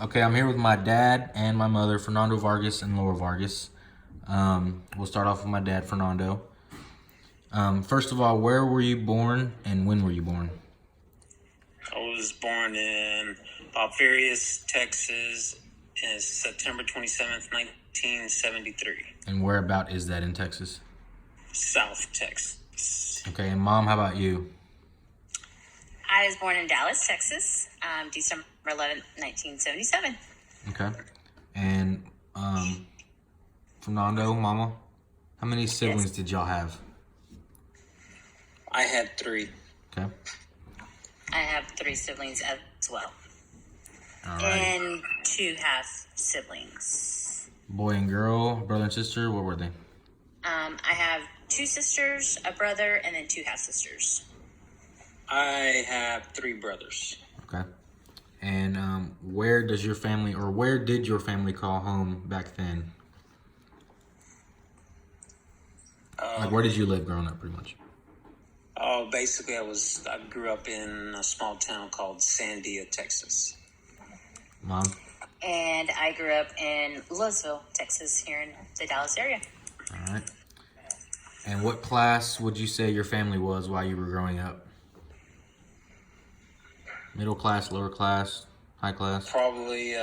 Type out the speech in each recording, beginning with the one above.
Okay, I'm here with my dad and my mother, Fernando Vargas and Laura Vargas. We'll start off with my dad, Fernando. First of all, where were you born and when were you born? I was born in Falfurrias, Texas, in September 27th, 1973. And whereabout is that in Texas? South Texas. Okay, and Mom, how about you? I was born in Dallas, Texas, December 11th, 1977. Okay. And Fernando, Mama, how many siblings did y'all have? I had 3. Okay. I have 3 siblings as well. All right. And 2 half siblings. Boy and girl, brother and sister, what were they? I have 2 sisters, a brother, and then 2 half sisters. I have 3 brothers. Okay. And where did your family call home back then? Like, where did you live growing up, pretty much? Oh, basically, I grew up in a small town called Sandia, Texas. Mom? And I grew up in Louisville, Texas, here in the Dallas area. All right. And what class would you say your family was while you were growing up? Middle class, lower class, high class? Probably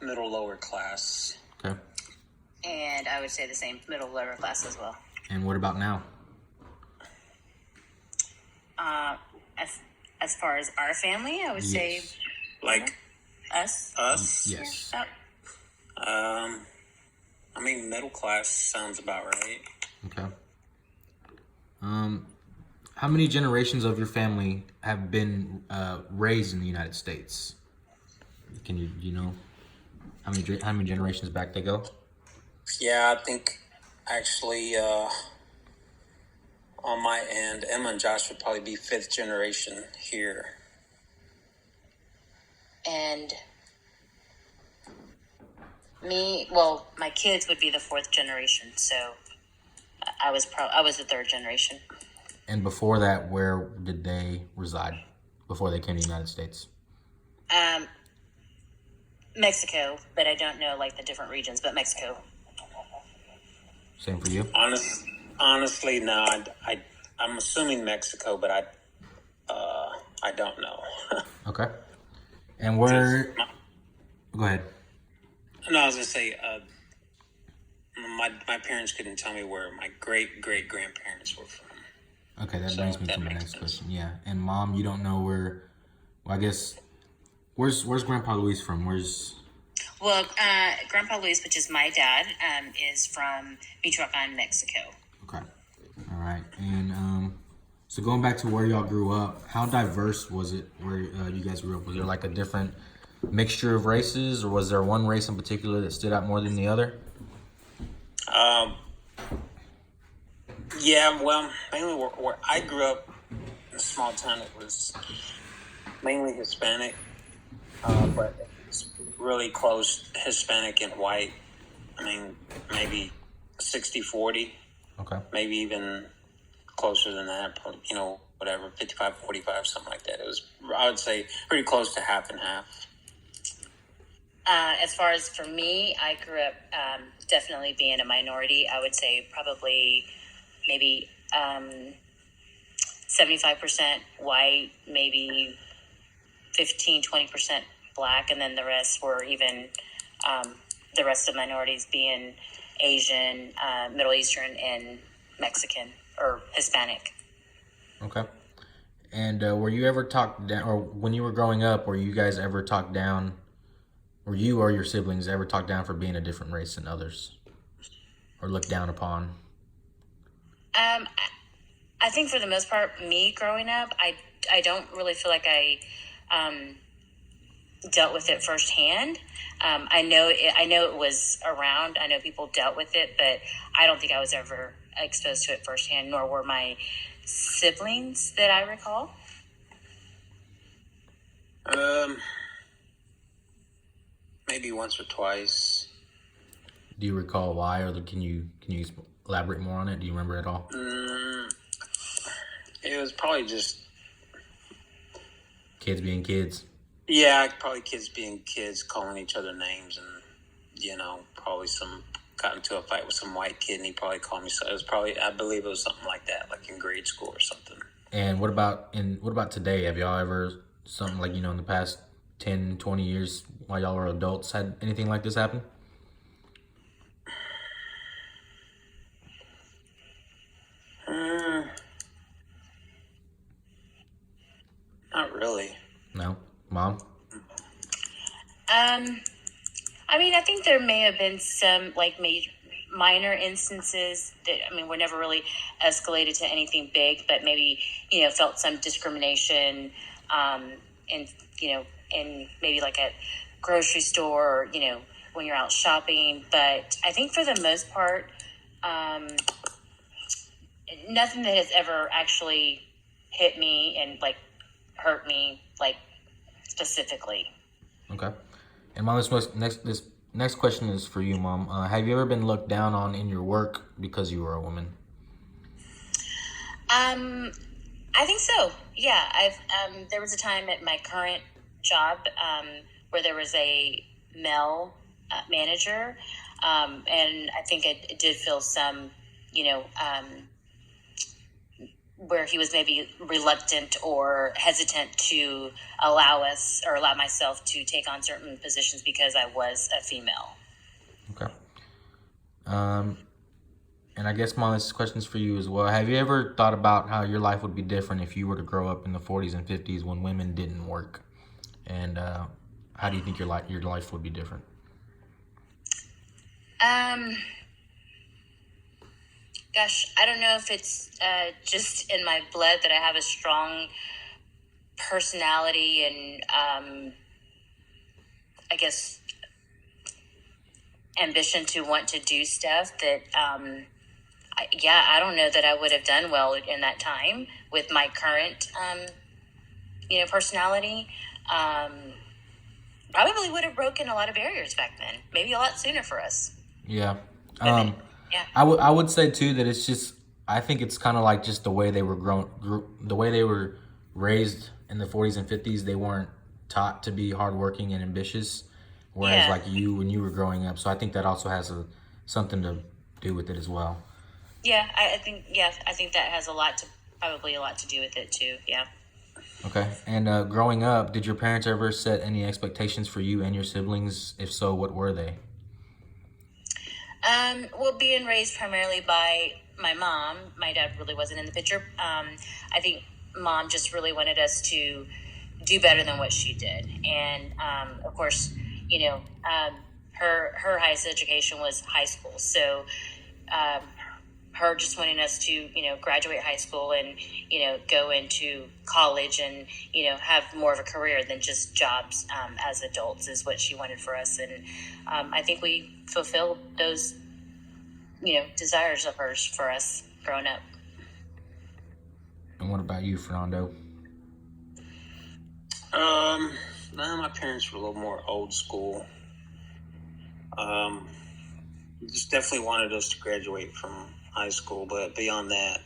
middle, lower class. Okay. And I would say the same, middle, lower class as well. And what about now? As far as our family, I would say Like us. Yes. Yeah. I mean, middle class sounds about right. Okay. How many generations of your family have been raised in the United States? Can you know how many generations back they go? Yeah, I think actually on my end, Emma and Josh would probably be 5th generation here. And my kids would be the 4th generation, so I was the 3rd generation. And before that, where did they reside before they came to the United States? Mexico, but I don't know like the different regions, but Mexico. Same for you? Honestly, no. I'm assuming Mexico, but I don't know. Okay. And where? Go ahead. No, I was gonna say my parents couldn't tell me where my great grandparents were from. Okay, that brings me to my next question. Yeah, and Mom, you don't know where? Well, I guess where's Grandpa Luis from? Well, Grandpa Luis, which is my dad, is from Michoacan, Mexico. Okay. All right. And so going back to where y'all grew up, how diverse was it where you guys grew up? Was there like a different mixture of races, or was there one race in particular that stood out more than the other? Yeah, well, mainly where I grew up in a small town, it was mainly Hispanic, but it's really close Hispanic and white. I mean, maybe 60-40. Okay. Maybe even closer than that, whatever, 55-45, something like that. It was, I would say, pretty close to half and half. As far as for me, I grew up definitely being a minority. I would say probably maybe 75% white, maybe 15-20% black, and then the rest were even the rest of minorities being Asian, Middle Eastern, and Mexican or Hispanic. Okay. And were you ever talked down, or when you were growing up, were you guys ever talked down, or you or your siblings ever talked down for being a different race than others, or looked down upon? I think for the most part, me growing up, I don't really feel like I dealt with it firsthand. I know it was around. I know people dealt with it, but I don't think I was ever exposed to it firsthand, nor were my siblings that I recall. Maybe once or twice. Do you recall why, or can you elaborate more on it? Do you remember at all? It was probably just Kids being kids. Yeah, probably kids being kids, calling each other names, and probably got into a fight with some white kid, and he probably called me. So it was probably, I believe it was something like that, like in grade school or something. And what about today? Have y'all ever something like in the past 10, 20 years while y'all were adults had anything like this happen? Mm, not really. No, mom. I mean, I think there may have been some like minor instances that, I mean, were never really escalated to anything big, but maybe, felt some discrimination, in, in maybe like a grocery store or, when you're out shopping. But I think for the most part, um, nothing that has ever actually hit me and like hurt me, like specifically. Okay. And mom, this next question is for you, mom. Have you ever been looked down on in your work because you were a woman? Um, I think so. Yeah, I've there was a time at my current job, where there was a male manager, and I think it did feel some, you know, where he was maybe reluctant or hesitant to allow us or allow myself to take on certain positions because I was a female. Okay. Um, and I guess mom, this question's for you as well. Have you ever thought about how your life would be different if you were to grow up in the 40s and 50s when women didn't work? And how do you think your life would be different? Um, Gosh, I don't know if it's just in my blood that I have a strong personality and, I guess, ambition to want to do stuff that, I don't know that I would have done well in that time with my current, personality. Um, Probably would have broken a lot of barriers back then, maybe a lot sooner for us. Yeah. But, yeah. I would say too that it's just I think it's kind of like just the way they were the way they were raised in the 40s and 50s. They weren't taught to be hardworking and ambitious, whereas Yeah. like you when you were growing up. So I think that also has something to do with it as well. Yeah, I think that has probably a lot to do with it too. Yeah. Okay. And growing up, did your parents ever set any expectations for you and your siblings? If so, what were they? Well, being raised primarily by my mom, my dad really wasn't in the picture. I think mom just really wanted us to do better than what she did, and of course, you know, her highest education was high school, so um, her just wanting us to graduate high school and go into college and have more of a career than just jobs as adults is what she wanted for us, and I think we fulfilled those desires of hers for us growing up. And what about you, Fernando? No, my parents were a little more old school. Um, just definitely wanted us to graduate from high school, but beyond that,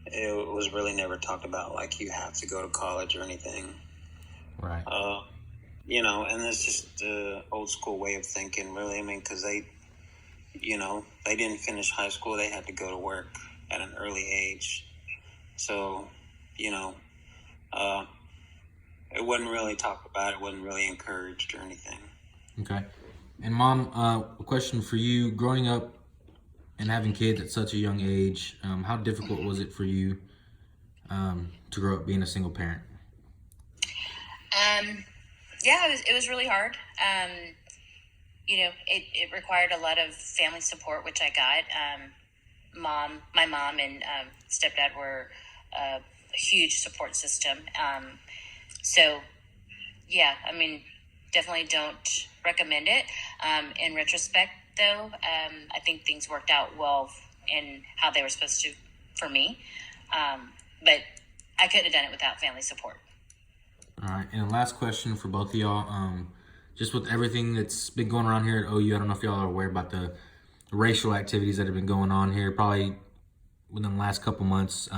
it was really never talked about like you have to go to college or anything. Right. And it's just the old school way of thinking, really. I mean, because they didn't finish high school; they had to go to work at an early age. So, you know, uh, it wasn't really talked about. It wasn't really encouraged or anything. Okay. And mom, a question for you. Growing up and having kids at such a young age, how difficult was it for you to grow up being a single parent? Yeah, it was really hard. It required a lot of family support, which I got. My mom and stepdad were a huge support system. So, yeah, I mean, definitely don't recommend it. In retrospect, though, I think things worked out well in how they were supposed to for me. But I couldn't have done it without family support. All right. And the last question for both of y'all. Just with everything that's been going around here at OU, I don't know if y'all are aware about the racial activities that have been going on here. Probably within the last couple months,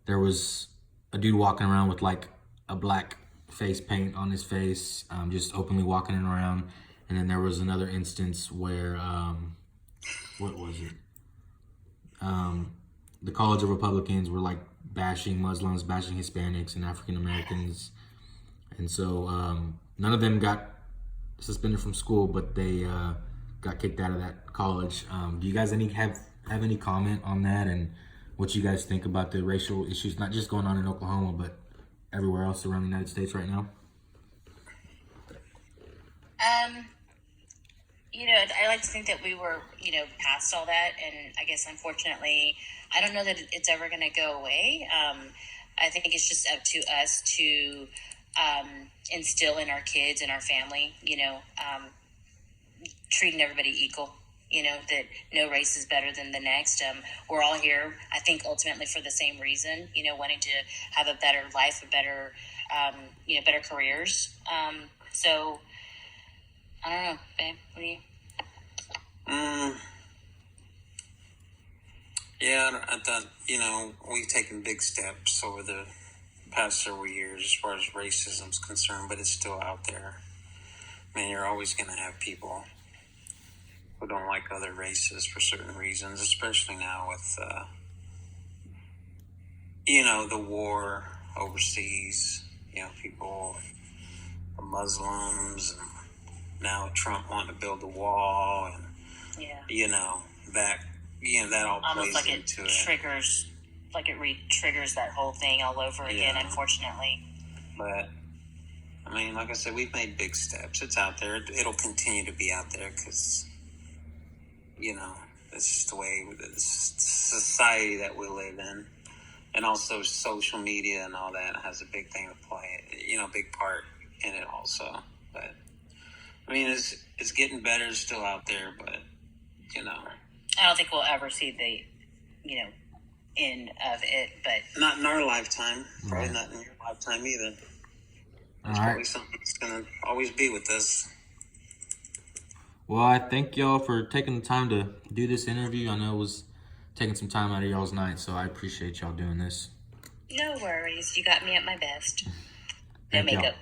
there was a dude walking around with like a black face paint on his face, just openly walking around. And then there was another instance where, what was it? The College of Republicans were like bashing Muslims, bashing Hispanics and African Americans. And so none of them got suspended from school, but they got kicked out of that college. Do you guys have any comment on that and what you guys think about the racial issues, not just going on in Oklahoma, but everywhere else around the United States right now? I like to think that we were, past all that, and I guess unfortunately, I don't know that it's ever going to go away. I think it's just up to us to instill in our kids and our family, treating everybody equal. That no race is better than the next. We're all here, I think, ultimately for the same reason. Wanting to have a better life, a better, better careers. So I don't know, babe. What do you? Yeah, I thought, we've taken big steps over the past several years as far as racism is concerned, but it's still out there. Man, you're always going to have people who don't like other races for certain reasons, especially now with, the war overseas, people are Muslims, and now Trump wanting to build a wall, and, that all Almost plays like it into it. triggers, like it re-triggers that whole thing all over again, unfortunately. But, I mean, like I said, we've made big steps. It's out there. It'll continue to be out there because, it's just the way, the society that we live in. And also social media and all that has a big thing to play, big part in it also. But, I mean, it's getting better. It's still out there, but, I don't think we'll ever see the, end of it, but not in our lifetime. Probably not in your lifetime either. It's probably something that's going to always be with us. Well, I thank y'all for taking the time to do this interview. I know it was taking some time out of y'all's night, so I appreciate y'all doing this. no worries. You got me at my best. No Thank y'all. makeup.